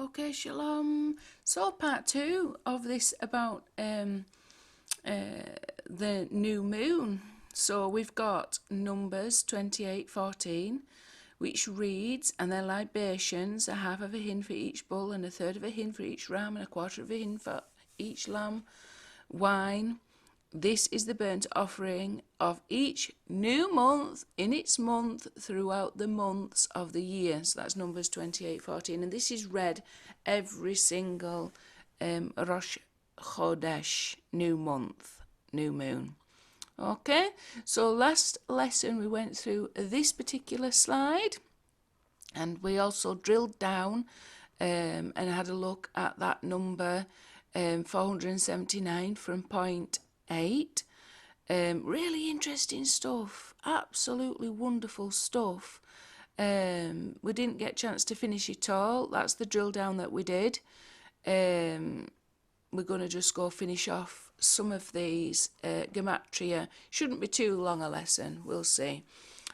Okay, shalom. So part 2 of this about the new moon. So we've got Numbers 28:14, which reads, "And their libations, a half of a hin for each bull, and a third of a hin for each ram, and a quarter of a hin for each lamb, wine. This is the burnt offering of each new month in its month throughout the months of the year." So that's Numbers 28:14. And this is read every single Rosh Chodesh, new month, new moon. Okay, so last lesson we went through this particular slide, and we also drilled down and had a look at that number 479 from point 8. Really interesting stuff, absolutely wonderful stuff. We didn't get a chance to finish it all. That's the drill down that we did. We're going to just go finish off some of these gematria. Shouldn't be too long a lesson, we'll see.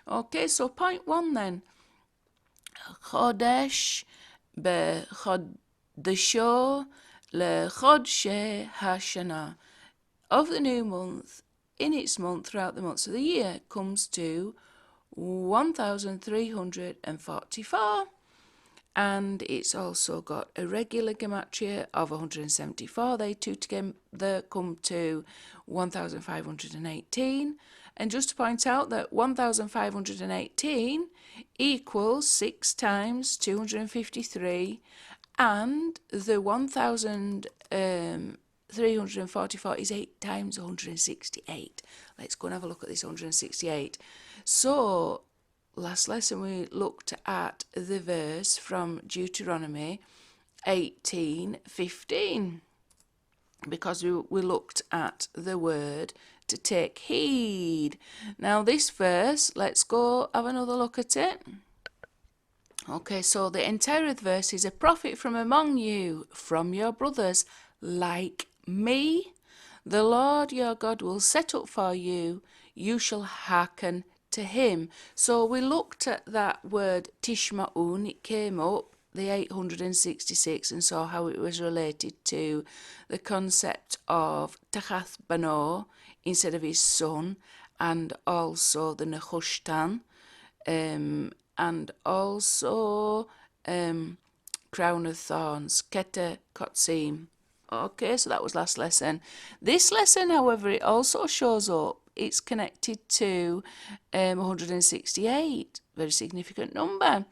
Okay, so point 1 then. Chodesh b'chodesho lechodshei hashana. Of the new month, in its month, throughout the months of the year, comes to 1,344. And it's also got a regular gematria of 174. They two together come to 1,518. And just to point out that 1,518 equals 6 times 253, and the 1,344 is 8 times 168. Let's go and have a look at this 168. So last lesson we looked at the verse from Deuteronomy 18:15, because we looked at the word to take heed. Now this verse, let's go have another look at it. Okay, so the entire verse is, "A prophet from among you, from your brothers, like me, the Lord your God will set up for you. You shall hearken to him." So we looked at that word tishma'un. It came up, the 866, and saw how it was related to the concept of tachath bano instead of his son, and also the nechushtan, and also crown of thorns, kete kotzim. Okay, so that was last lesson. This lesson, however, it also shows up. It's connected to 168, very significant number.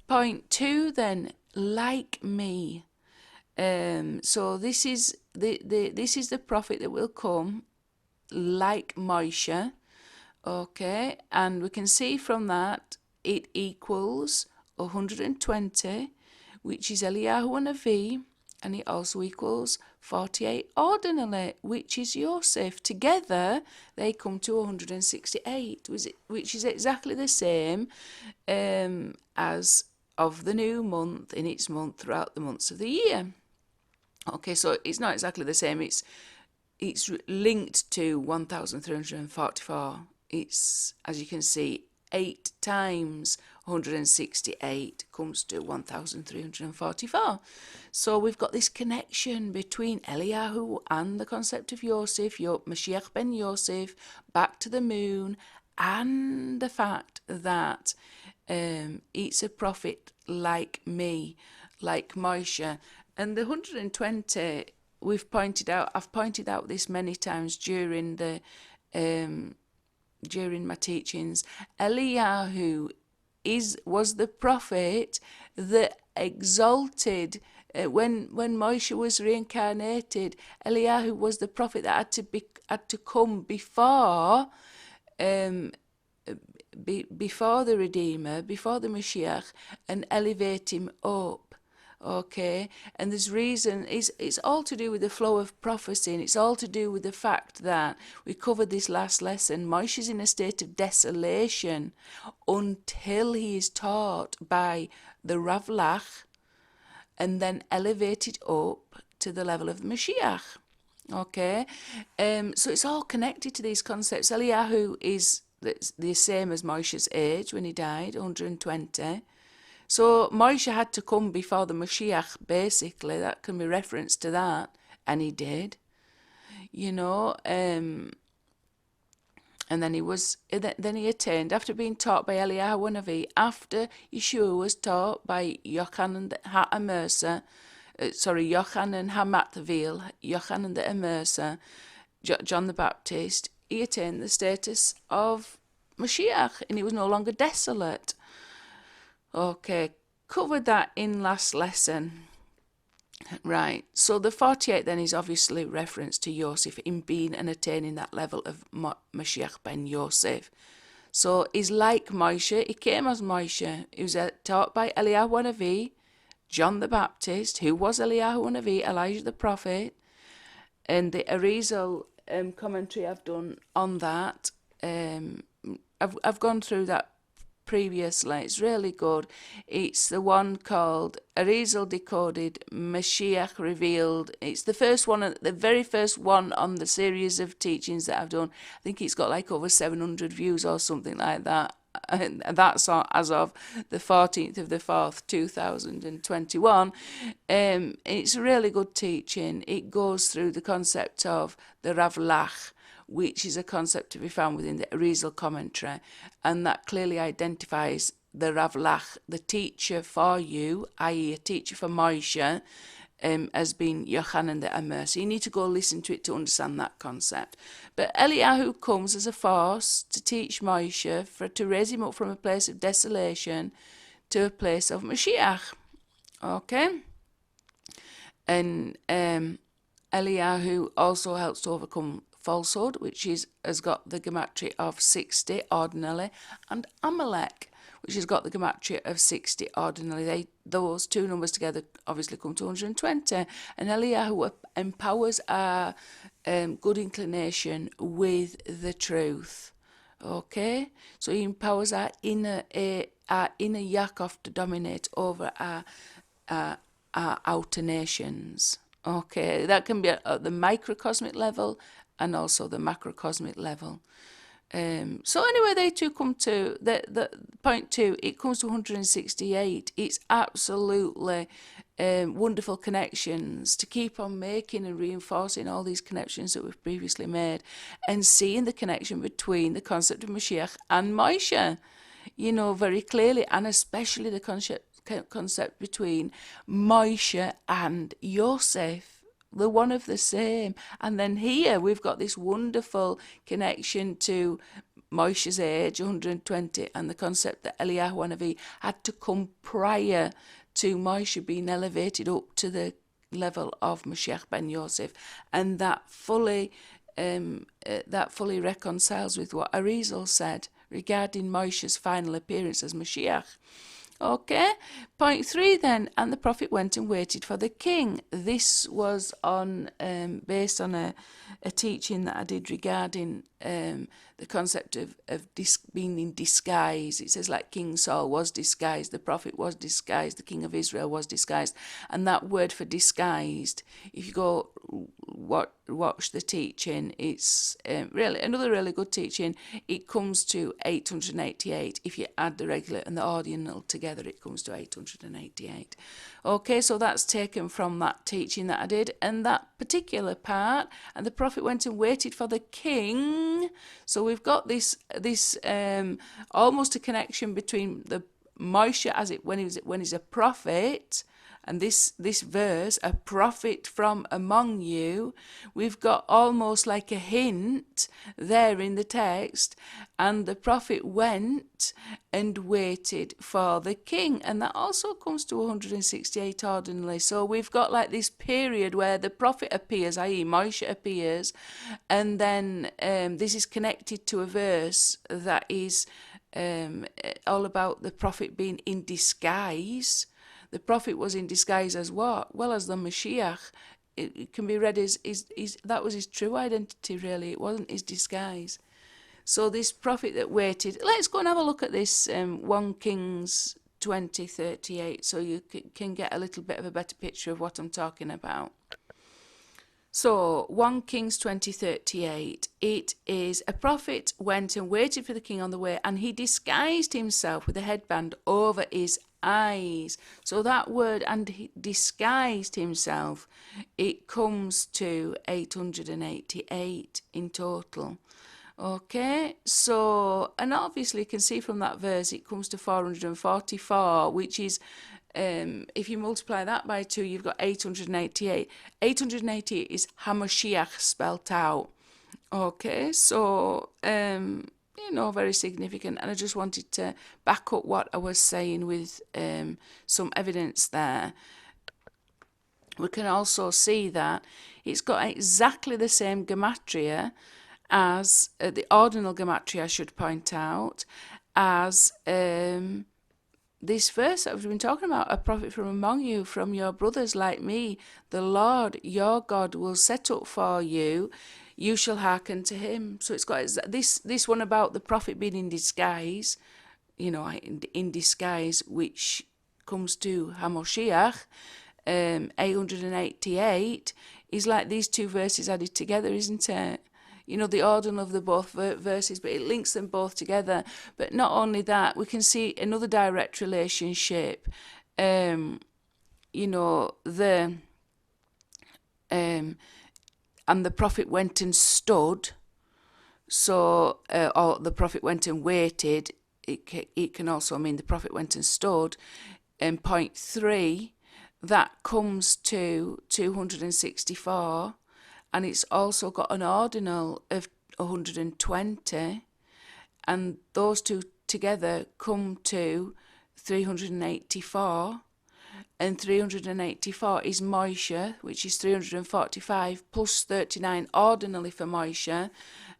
Point 2 then, like me. So this is the prophet that will come, like Moshe. Okay, and we can see from that it equals 120, which is Eliyahu HaNavi, and it also equals 48 ordinally, which is Yosef. Together they come to 168, which is exactly the same as of the new month in its month throughout the months of the year. Okay, so it's not exactly the same. It's linked to 1,344. It's, as you can see, 8 times 168 comes to 1,344. So we've got this connection between Eliyahu and the concept of Yosef, Moshiach ben Yosef, back to the moon, and the fact that it's a prophet like me, like Moshe. And the 120, I've pointed out this many times during my teachings. Eliyahu was the prophet that exalted when Moshe was reincarnated. Eliyahu was the prophet that had to come before the Redeemer, before the Mashiach, and elevate him up. Okay, and there's reason, it's all to do with the flow of prophecy, and it's all to do with the fact that we covered this last lesson. Moshe is in a state of desolation until he is taught by the Ravlach and then elevated up to the level of the Mashiach. Okay, so it's all connected to these concepts. Eliyahu is the same as Moshe's age when he died, 120. So Moshe had to come before the Moshiach, basically. That can be referenced to that. And he did. And then he attained, after being taught by Eliyahu HaNavi, after Yeshua was taught by Yochanan HaMercer, Yochanan HaMatvil, Yochanan the Immerser, John the Baptist, he attained the status of Moshiach, and he was no longer desolate. Okay, covered that in last lesson. Right, so the 48 then is obviously reference to Yosef in being and attaining that level of Moshiach ben Yosef. So he's like Moshe, he came as Moshe. He was taught by Eliyahu HaNavi, John the Baptist, who was Eliyahu HaNavi, Elijah the prophet, and the Arizal commentary I've done on that. I've gone through that previously. It's really good. It's the one called Arizal Decoded, Mashiach Revealed. It's the first one, the very first one on the series of teachings that I've done. I think it's got like over 700 views or something like that. And that's as of the 14th of the 4th, 2021. It's a really good teaching. It goes through the concept of the Ravlach, which is a concept to be found within the Arizal commentary, and that clearly identifies the Ravlach, the teacher for you, i.e. a teacher for Moshe, as being Yochanan the Immerser. So you need to go listen to it to understand that concept. But Eliyahu comes as a force to teach Moshe, to raise him up from a place of desolation to a place of Mashiach. Okay? And Eliyahu also helps to overcome falsehood, which has got the gematria of 60 ordinarily, and Amalek, which has got the gematria of 60 ordinarily. Those two numbers together obviously come to 120. And Eliyahu empowers our good inclination with the truth. Okay, so he empowers our inner Yaakov to dominate over our outer nations. Okay, that can be at the microcosmic level and also the macrocosmic level. So anyway, they two come to the point 2. It comes to 168. It's absolutely wonderful connections to keep on making and reinforcing all these connections that we've previously made, and seeing the connection between the concept of Mashiach and Moshe, very clearly, and especially the concept between Moshe and Yosef. The one of the same. And then here we've got this wonderful connection to Moshe's age, 120, and the concept that Eliyahu HaNavi had to come prior to Moshe being elevated up to the level of Mashiach ben Yosef. And that fully reconciles with what Arizal said regarding Moshe's final appearance as Mashiach. Okay, point 3 then, and the prophet went and waited for the king. This was based on a teaching that I did regarding the concept of being in disguise. It says like King Saul was disguised, the prophet was disguised, the king of Israel was disguised. And that word for disguised, if you go watch the teaching, it's really another really good teaching. It comes to 888. If you add the regular and the ordinal together, it comes to 888. Okay, so that's taken from that teaching that I did, and that particular part. And the prophet went and waited for the king. So we've got this almost a connection between the Moshe when he's a prophet. And this verse, a prophet from among you, we've got almost like a hint there in the text. And the prophet went and waited for the king. And that also comes to 168 ordinarily. So we've got like this period where the prophet appears, i.e. Moshe appears. And then this is connected to a verse that is all about the prophet being in disguise. The prophet was in disguise as what? Well, as the Mashiach. It can be read as that was his true identity, really. It wasn't his disguise. So this prophet that waited, let's go and have a look at this 1 Kings 20:38, so you can get a little bit of a better picture of what I'm talking about. So 1 Kings 20:38, it is a prophet went and waited for the king on the way, and he disguised himself with a headband over his eyes. So that word, and he disguised himself, it comes to 888 in total. Okay, so, and obviously you can see from that verse it comes to 444, which is, if you multiply that by 2, you've got 888. 888 is HaMashiach spelt out. Okay, so, very significant. And I just wanted to back up what I was saying with some evidence there. We can also see that it's got exactly the same gematria as the ordinal gematria, I should point out, as this verse that we've been talking about, a prophet from among you, from your brothers like me, the Lord your God will set up for you, you shall hearken to him. So it's got this one about the prophet being in disguise, in disguise, which comes to HaMoshiach, 888, is like these two verses added together, isn't it? The order of the both verses, but it links them both together. But not only that, we can see another direct relationship. And the prophet went and stood. So, or the prophet went and waited. It can also mean the prophet went and stood. And point 3, that comes to 264. And it's also got an ordinal of 120, and those two together come to 384, and 384 is Moshe, which is 345 plus 39 ordinally for Moshe,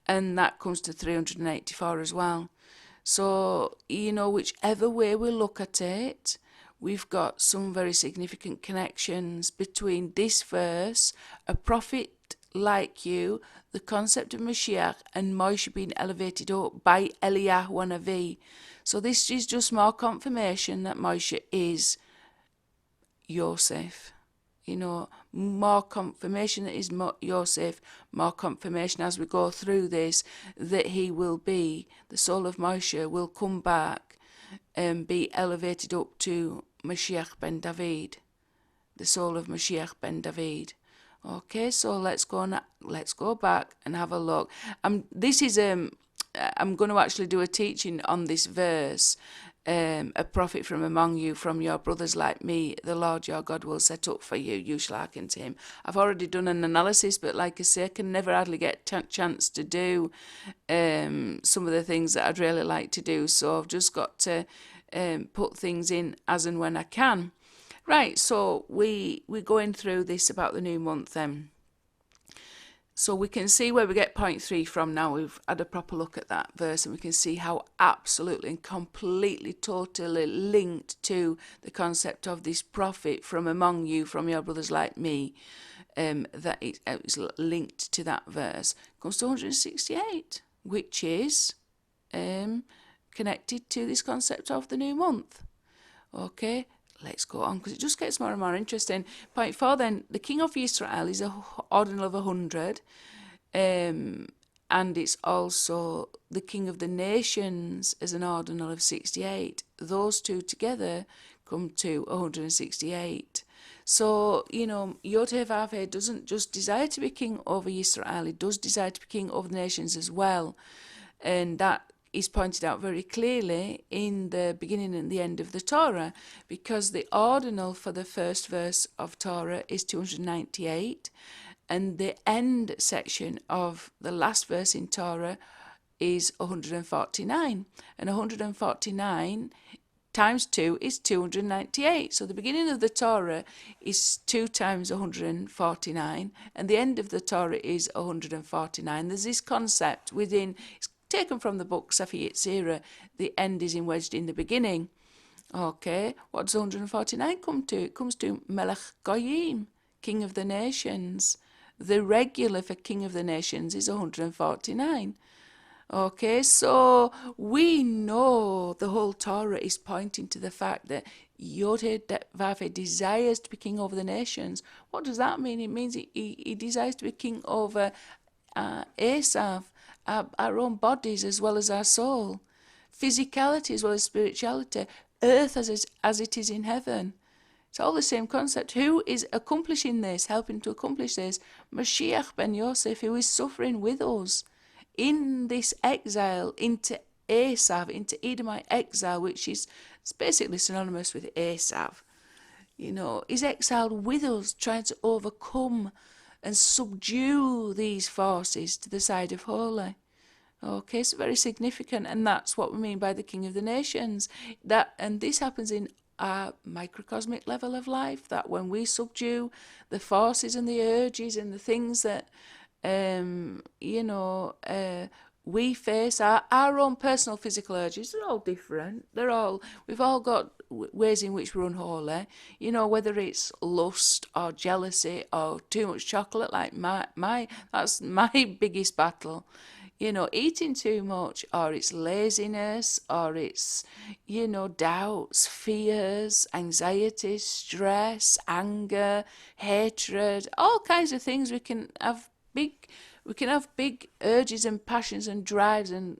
and that comes to 384 as well. So, whichever way we look at it, we've got some very significant connections between this verse, a prophet like you, the concept of Moshiach, and Moshe being elevated up by Eliyahu HaNavi. So this is just more confirmation that Moshe is Yosef. More confirmation that is Yosef, more confirmation as we go through this that he will be, the soul of Moshe will come back and be elevated up to Mashiach ben David, the soul of Mashiach ben David. Okay, so let's go back and have a look. I'm going to actually do a teaching on this verse. A prophet from among you, from your brothers like me, the Lord your God will set up for you. You shall hearken to him. I've already done an analysis, but like I say, I can never hardly get chance to do some of the things that I'd really like to do. So I've just got to put things in as and when I can. Right, so we're going through this about the new month then. So we can see where we get point 3 from now. We've had a proper look at that verse, and we can see how absolutely and completely, totally linked to the concept of this prophet from among you, from your brothers like me, that it's linked to that verse. It comes to 168, which is connected to this concept of the new month. Okay, let's go on, because it just gets more and more interesting. Point 4 then, the king of Yisrael is an ordinal of 100, and it's also the king of the nations as an ordinal of 68. Those two together come to 168. So, Yod-Heh-Vav-Heh doesn't just desire to be king over Yisrael, he does desire to be king over the nations as well. And that is pointed out very clearly in the beginning and the end of the Torah, because the ordinal for the first verse of Torah is 298, and the end section of the last verse in Torah is 149, and 149 times 2 is 298. So the beginning of the Torah is 2 times 149, and the end of the Torah is 149. There's this concept within, it's taken from the book Sefer Yetzirah, the end is wedged in the beginning. Okay, what does 149 come to? It comes to Melech Goyim, king of the nations. The regular for king of the nations is 149. Okay, so we know the whole Torah is pointing to the fact that Yod-Heh-Vav-Heh desires to be king over the nations. What does that mean? It means he desires to be king over Esav, our own bodies as well as our soul, physicality as well as spirituality, earth as it is in heaven. It's all the same concept. Who is accomplishing this, helping to accomplish this? Moshiach ben Yosef, who is suffering with us in this exile into Esav, into Edomite exile, which is basically synonymous with Esav. He's exiled with us, trying to overcome and subdue these forces to the side of holy. Okay, so very significant, and that's what we mean by the King of the Nations. And this happens in our microcosmic level of life, that when we subdue the forces and the urges and the things that we face, our own personal physical urges, they're all different. We've all got ways in which we're unholy, whether it's lust or jealousy or too much chocolate, like that's my biggest battle. Eating too much, or it's laziness, or it's, doubts, fears, anxieties, stress, anger, hatred, all kinds of things. We can have big urges and passions and drives and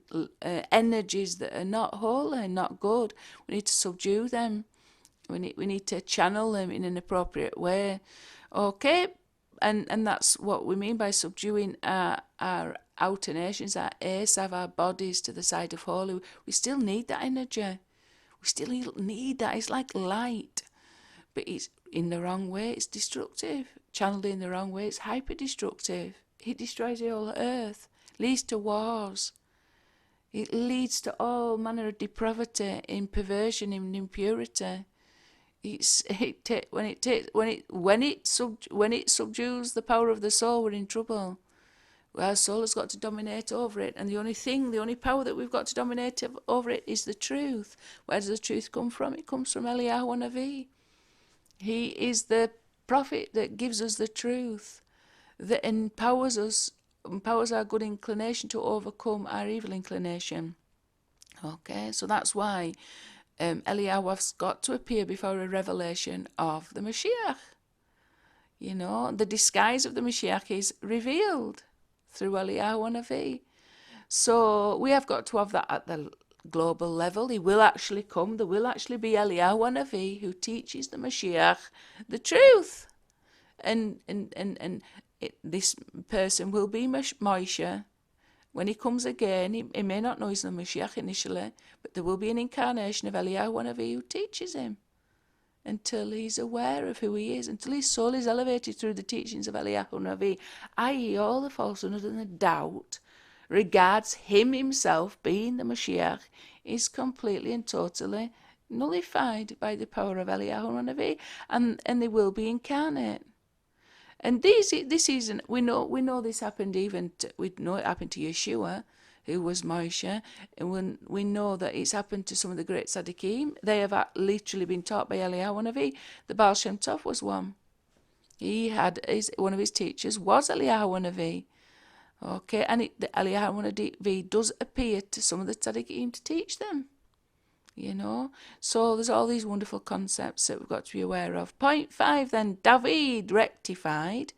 energies that are not holy and not good. We need to subdue them. We need to channel them in an appropriate way. Okay, and that's what we mean by subduing our outer nations, our Esav, our bodies to the side of holy. We still need that energy. We still need that. It's like light, but it's in the wrong way. It's destructive. Channeled in the wrong way, it's hyper-destructive. It destroys the whole earth, leads to wars. It leads to all manner of depravity, in perversion, in impurity. When it subdues the power of the soul, we're in trouble. Our soul has got to dominate over it, and the only power that we've got to dominate over it is the truth. Where does the truth come from? It comes from Eliyahu HaNavi. He is the prophet that gives us the truth, that empowers our good inclination to overcome our evil inclination. Okay, so that's why Eliyahu has got to appear before a revelation of the Moshiach. The disguise of the Moshiach is revealed through Eliyahu HaNavi. So we have got to have that at the global level. He will actually come. There will actually be Eliyahu HaNavi who teaches the Mashiach the truth. And this person will be Moshe. When he comes again, he may not know he's the Mashiach initially, but there will be an incarnation of Eliyahu HaNavi who teaches him until he's aware of who he is, until his soul is elevated through the teachings of Eliyahu HaNavi, i.e. all the falsehood and the doubt regards him himself being the Moshiach is completely and totally nullified by the power of Eliyahu HaNavi, and they will be incarnate. And this isn't, we know this happened we know it happened to Yeshua, who was Moshe, and when we know that it's happened to some of the great Tzaddikim. They have literally been taught by Eliyahu HaNavi. The Baal Shem Tov was one. He had one of his teachers was Eliyahu HaNavi. Okay, and the Eliyahu HaNavi does appear to some of the Tzaddikim to teach them. So there's all these wonderful concepts that we've got to be aware of. Point 5 then, David rectified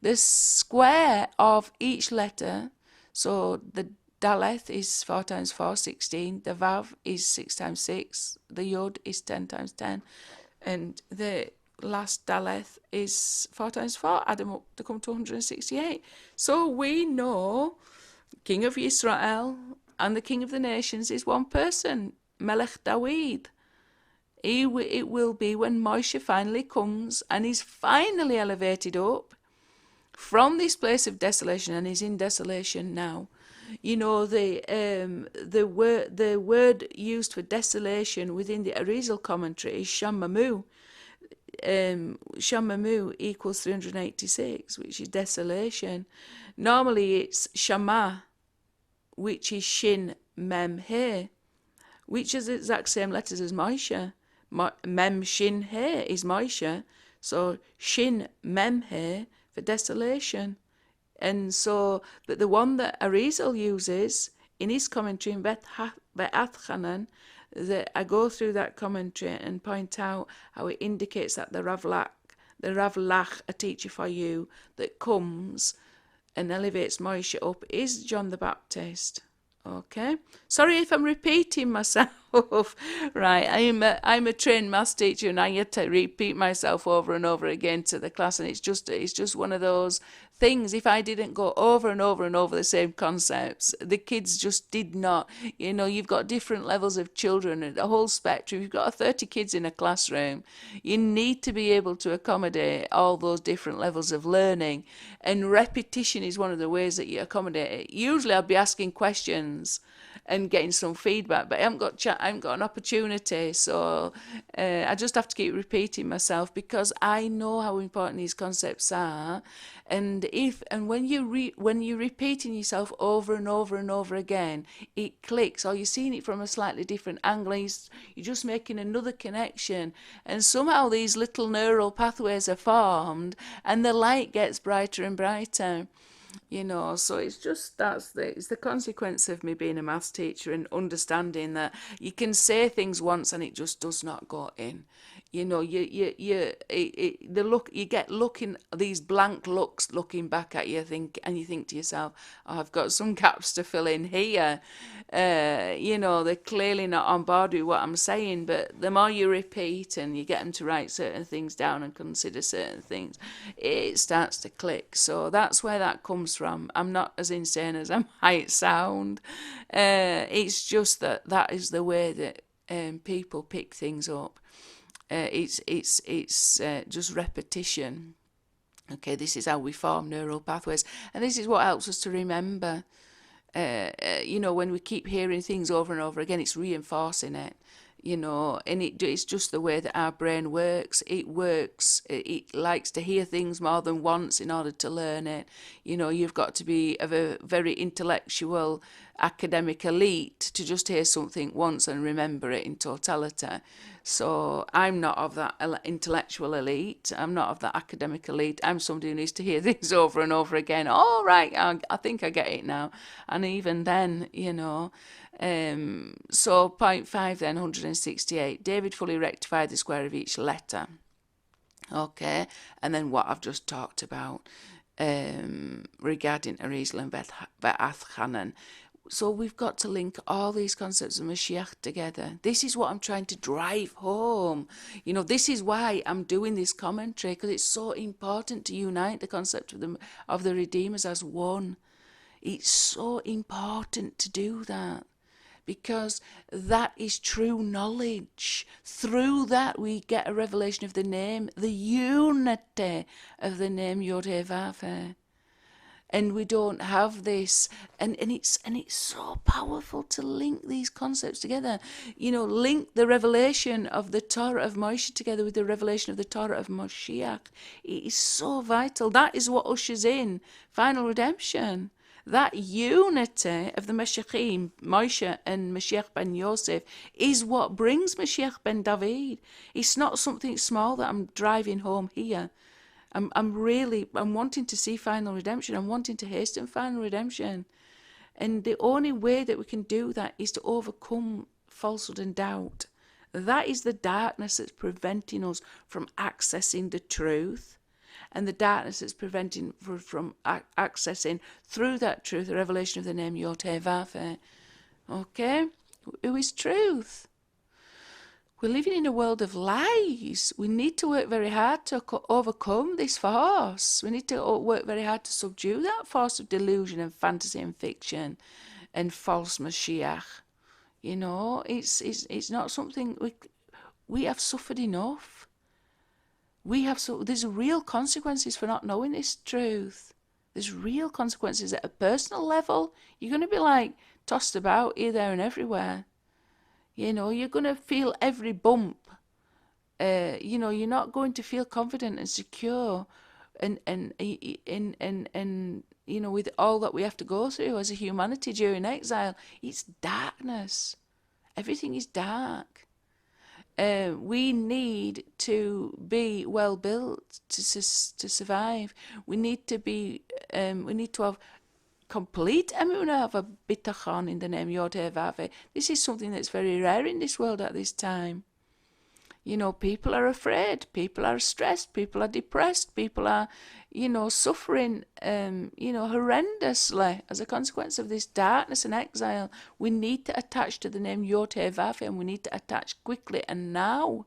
the square of each letter. So the Daleth is 4 times 4, 16. The Vav is 6 times 6. The Yod is 10 times 10. And the last Daleth is 4 times 4. Add them up to come to 168. So we know King of Yisrael and the King of the Nations is one person, Melech David. It will be when Moshe finally comes and is finally elevated up from this place of desolation, and is in desolation now. The word used for desolation within the Arizal commentary is Shamamu. Shamamu equals 386, which is desolation. Normally it's Shama, which is Shin Mem He, which is the exact same letters as Moshe. Mem Shin He is Moshe, so Shin Mem He for desolation. And so, but the one that Arizal uses in his commentary in Be'at that I go through that commentary and point out how it indicates that the Ravlach, a teacher for you, that comes and elevates Moshe up, is John the Baptist. Okay? Sorry if I'm repeating myself. Right, I'm a trained maths teacher, and I had to repeat myself over and over again to the class, and it's just one of those things. If I didn't go over and over and over the same concepts, the kids just did not. You've got different levels of children, and a whole spectrum. You've got 30 kids in a classroom. You need to be able to accommodate all those different levels of learning, and repetition is one of the ways that you accommodate it. Usually, I'd be asking questions and getting some feedback, but I haven't got an opportunity, so I just have to keep repeating myself, because I know how important these concepts are. And when you're repeating yourself over and over and over again, it clicks, or you're seeing it from a slightly different angle, and you're just making another connection, and somehow these little neural pathways are formed, and the light gets brighter and brighter. So it's the consequence of me being a maths teacher, and understanding that you can say things once and it just does not go in. You get looking, these blank looks looking back at you, and you think to yourself, oh, I've got some gaps to fill in here. They're clearly not on board with what I'm saying, but the more you repeat and you get them to write certain things down and consider certain things, it starts to click. So that's where that comes from. I'm not as insane as I might sound. It's just that is the way that people pick things up. It's just repetition. Okay, this is how we form neural pathways, and this is what helps us to remember. When we keep hearing things over and over again, it's reinforcing it. And it's just the way that our brain works. It likes to hear things more than once in order to learn it. You've got to be of a very intellectual, academic elite to just hear something once and remember it in totality. So I'm not of that intellectual elite. I'm not of that academic elite. I'm somebody who needs to hear things over and over again. All right, I think I get it now. And even then, so point 5 then, 168. David fully rectified the square of each letter. Okay, and then what I've just talked about regarding Arizal and Beth Hanan. So we've got to link all these concepts of Moshiach together. This is what I'm trying to drive home. This is why I'm doing this commentary, because it's so important to unite the concept of the Redeemers as one. It's so important to do that, because that is true knowledge. Through that we get a revelation of the name, the unity of the name Yod-Heh-Vav-Heh. And we don't have this, and it's so powerful to link these concepts together. Link the revelation of the Torah of Moshe together with the revelation of the Torah of Moshiach. It is so vital. That is what ushers in final redemption. That unity of the Mashiachim, Moshe and Mashiach ben Yosef, is what brings Mashiach ben David. It's not something small that I'm driving home here. I'm wanting to see final redemption. I'm wanting to hasten final redemption. And the only way that we can do that is to overcome falsehood and doubt. That is the darkness that's preventing us from accessing the truth, and the darkness that's preventing from accessing through that truth the revelation of the name Yod-Heh-Vav-Heh. Okay? Who is truth? We're living in a world of lies. We need to work very hard to overcome this force. We need to work very hard to subdue that force of delusion and fantasy and fiction and false Mashiach. It's not something we have suffered enough. There's real consequences for not knowing this truth. There's real consequences at a personal level. You're going to be tossed about here, there, and everywhere. You're going to feel every bump. You're not going to feel confident and secure, and with all that we have to go through as a humanity during exile. It's darkness. Everything is dark. We need to be well built to survive. We need to have complete emunah of a bitachon in the name Yod-Heh-Vav-Heh. This is something that's very rare in this world at this time. People are afraid, people are stressed, people are depressed, people are, suffering, horrendously as a consequence of this darkness and exile. We need to attach to the name Yod Heh Vav, and we need to attach quickly and now.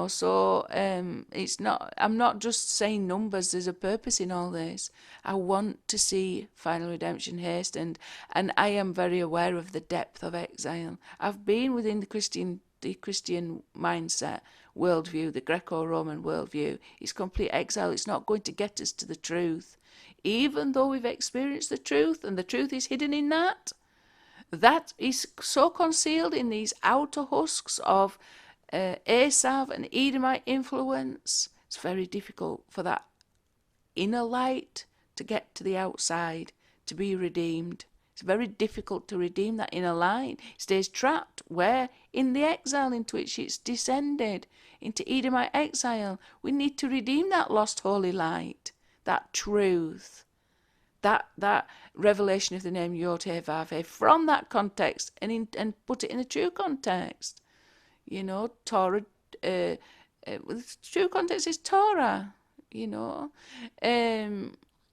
So I'm not just saying numbers. There's a purpose in all this. I want to see final redemption hasten, and I am very aware of the depth of exile. I've been within the Christian mindset, worldview, the Greco-Roman worldview. It's complete exile. It's not going to get us to the truth. Even though we've experienced the truth, and the truth is hidden in that is so concealed in these outer husks of Esav and Edomite influence. It's very difficult for that inner light to get to the outside, to be redeemed. It's very difficult to redeem that inner light. It stays trapped where? In the exile into which it's descended, into Edomite exile. We need to redeem that lost holy light, that truth, that revelation of the name Yod Heh Vav Heh from that context, and put it in a true context. Torah, the true context is Torah, and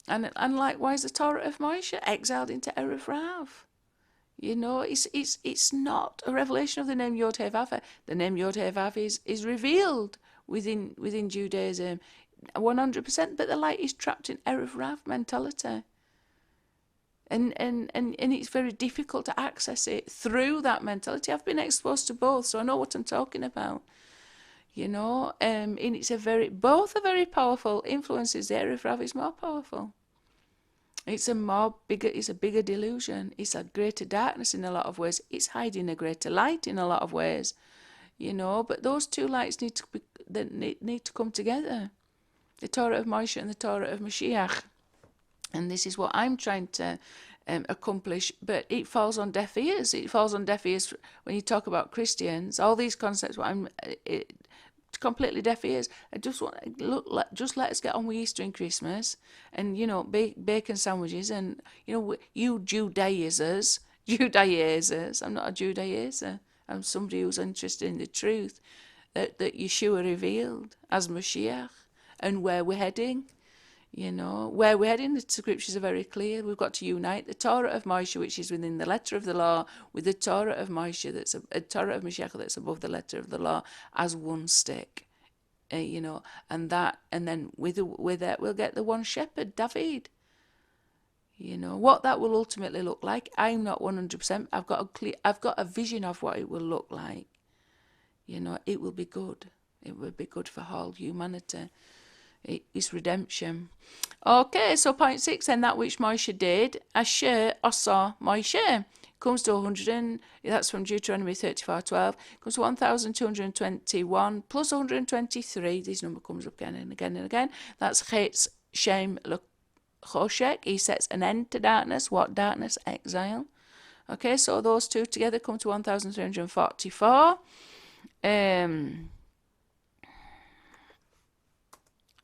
likewise the Torah of Moshe, exiled into Erev Rav. It's not a revelation of the name Yod Heh Vav Heh. The name Yod Heh Vav is revealed within Judaism, 100%, but the light is trapped in Erev Rav mentality. And it's very difficult to access it through that mentality. I've been exposed to both, so I know what I'm talking about. And it's both are very powerful influences. The Erev Rav is more powerful. It's a bigger delusion. It's a greater darkness in a lot of ways. It's hiding a greater light in a lot of ways. But those two lights need to come together. The Torah of Moshe and the Torah of Moshiach. And this is what I'm trying to accomplish, but it falls on deaf ears. It falls on deaf ears when you talk about Christians. All these concepts, completely deaf ears. I just want just let us get on with Easter and Christmas, and bacon sandwiches, and you Judaizers. I'm not a Judaizer. I'm somebody who's interested in the truth that Yeshua revealed as Moshiach, and where we're heading. Where we're heading, the scriptures are very clear. We've got to unite the Torah of Moshe, which is within the letter of the law, with the Torah of Moshe, that's a Torah of Mashiach that's above the letter of the law, as one stick. And then with that we'll get the one shepherd, David. What that will ultimately look like, I'm not 100%. I've got a vision of what it will look like. It will be good. It will be good for all humanity. It's redemption. Okay, so point 6, then that which Moshe did, Asher Asa Moshe, comes to 100, that's from Deuteronomy 34:12, comes to 1,221 plus 123. This number comes up again and again and again. That's Chetz Shem Choshek. He sets an end to darkness. What darkness? Exile. Okay, so those two together come to 1,344.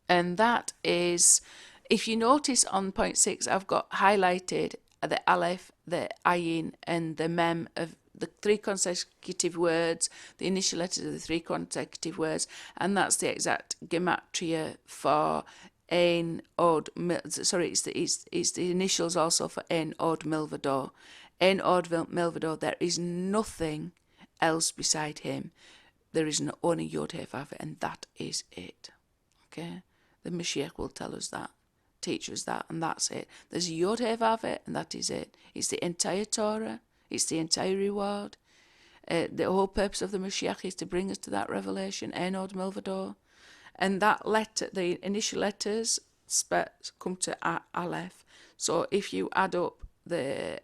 And that is, if you notice on point 6, I've got highlighted the Aleph, the Ayin, and the Mem of the three consecutive words, the initial letters of the three consecutive words, and that's the exact gematria for Ein Od. It's the initials also for Ein Od Milvador. Ein Od Milvador. There is nothing else beside him. There is only Yod Heh Vav Heh, and that is it. Okay. The Mashiach will tell us that, teach us that, and that's it. There's Yod Heh Vav Heh, and that is it. It's the entire Torah. It's the entire reward. The whole purpose of the Mashiach is to bring us to that revelation, Ein Od Milvador. And that letter, the initial letters, come to Aleph. So if you add up the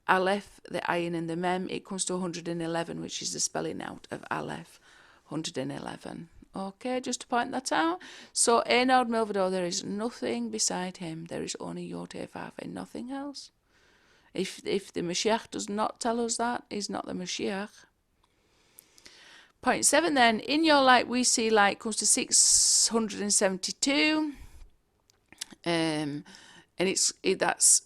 Aleph, the Ayin, and the Mem, it comes to 111, which is the spelling out of Aleph, 111. Okay, just to point that out. So, Ein Od Milvador, there is nothing beside him. There is only Yod Heh Vav Heh, nothing else. If the Mashiach does not tell us that, he's not the Mashiach. Point 7 then, in your light we see light comes to 672. And that's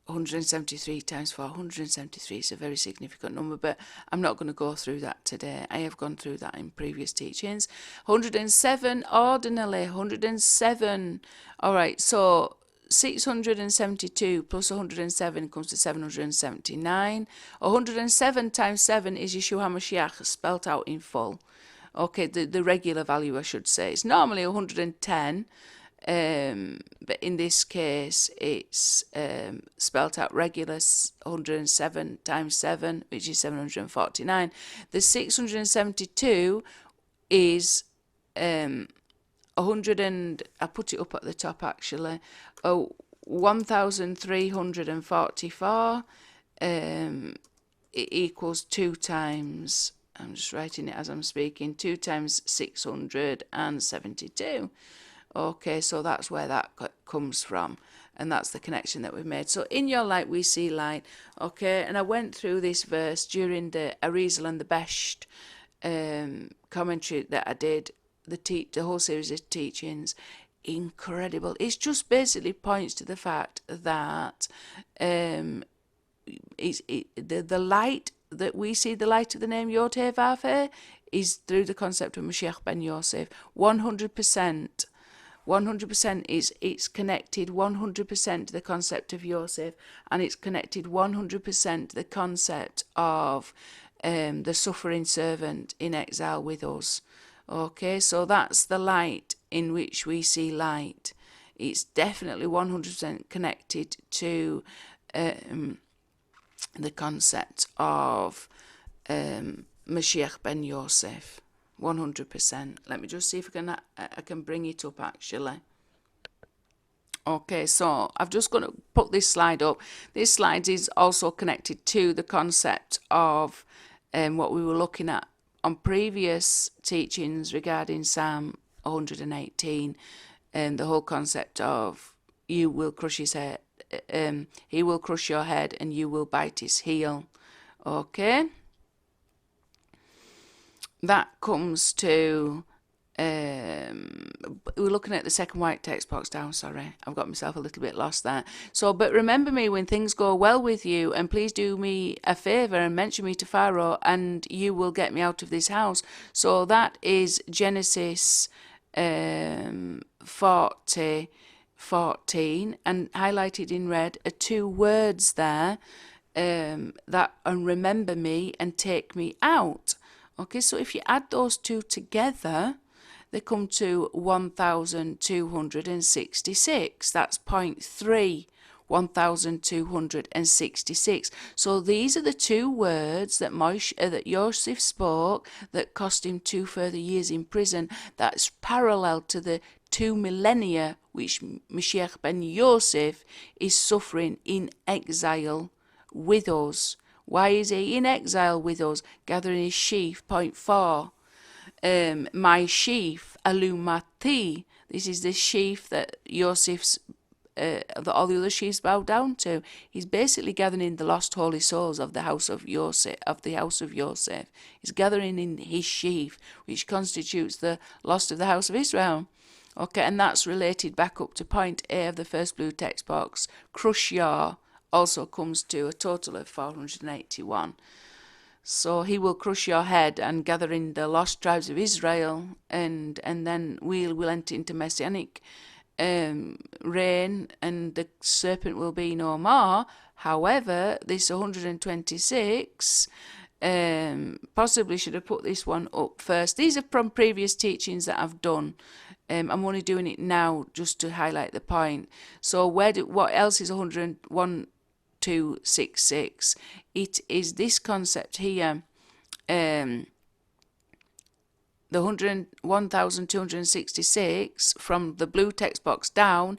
173 times 4, 173 is a very significant number, but I'm not going to go through that today. I have gone through that in previous teachings. 107 ordinally, 107. All right, so 672 plus 107 comes to 779. 107 times 7 is Yeshua HaMoshiach, spelt out in full. Okay, the regular value, I should say. It's normally 110. But in this case, it's spelt out regular, 107 times 7, which is 749. The 672 is 100 and, I put it up at the top actually, 1,344. It equals 2 times, I'm just writing it as I'm speaking, 2 times 672. Okay, so that's where that comes from, and that's the connection that we've made. So in your light we see light. Okay, and I went through this verse during the Arizal and the Best commentary that I did, the whole series of teachings. Incredible. It's just basically points to the fact that the light that we see, the light of the name Yod He Vav He, is through the concept of Moshiach ben Yosef. 100%. 100% is, it's connected 100% to the concept of Yosef, and it's connected 100% to the concept of the suffering servant in exile with us. Okay, so that's the light in which we see light. It's definitely 100% connected to the concept of Mashiach ben Yosef. 100%. Let me just see if I can bring it up actually. Okay, so I've just got to put this slide up. This slide is also connected to the concept of what we were looking at on previous teachings regarding Psalm 118, and the whole concept of you will crush his head, he will crush your head and you will bite his heel. Okay, that comes to we're looking at the second white text box down. Sorry, I've got myself a little bit lost there. So, but remember me when things go well with you, and please do me a favor and mention me to Pharaoh, and you will get me out of this house. So that is Genesis 40:14, and highlighted in red are 2 words there, that and remember me and take me out. Okay, so if you add those 2 together, they come to 1,266. That's 0.3, 1,266. So these are the 2 words that that Yosef spoke that cost him 2 further years in prison. That's parallel to the 2 millennia which Mashiach ben Yosef is suffering in exile with us. Why is he in exile with us? Gathering his sheaf. 0.4. My sheaf, alumati. This is the sheaf that Yosef's, that all the other sheaves bow down to. He's basically gathering in the lost holy souls of the house of Yosef. He's gathering in his sheaf, which constitutes the lost of the house of Israel. Okay, and that's related back up to point A of the first blue text box. Crush your also comes to a total of 481. So he will crush your head and gather in the lost tribes of Israel, and then we'll enter into messianic reign, and the serpent will be no more. However, this 126, possibly should have put this one up first. These are from previous teachings that I've done. I'm only doing it now just to highlight the point. So what else is 1,266? It is this concept here. The 1,266 from the blue text box down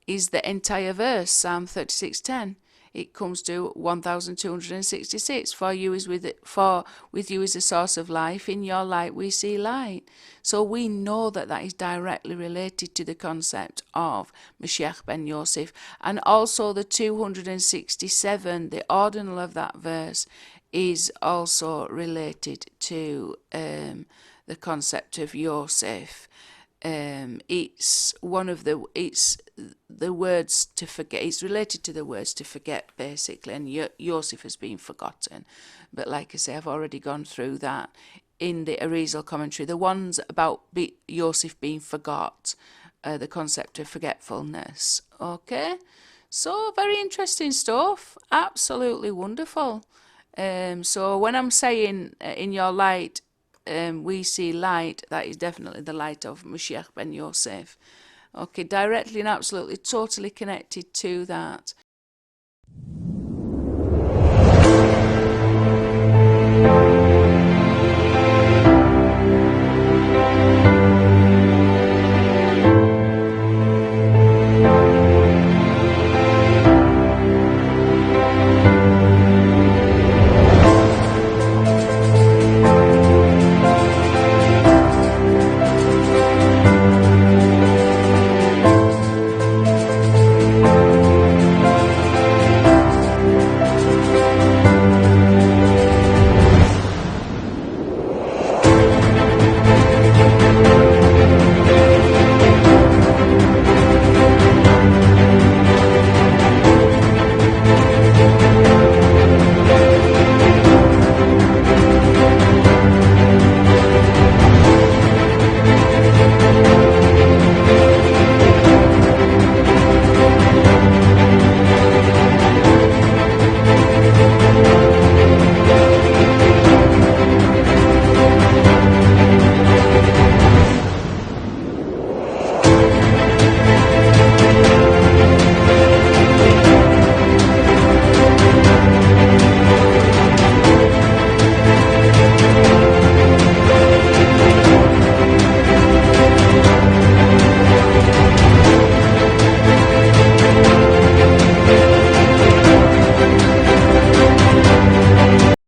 is the entire verse, Psalm 36:10. It comes to 1,266. For you is with you is the source of life. In your light we see light. So we know that is directly related to the concept of Mashiach ben Yosef, and also the 267. The ordinal of that verse is also related to the concept of Yosef. it's the words to forget. It's related to the words to forget, basically, and Yosef has been forgotten. But like I say, I've already gone through that in the Arizal commentary. The ones about Yosef being forgot, the concept of forgetfulness. Okay, so very interesting stuff. Absolutely wonderful. So when I'm saying in your light, we see light, that is definitely the light of Moshiach ben Yosef. Okay, directly and absolutely, totally connected to that.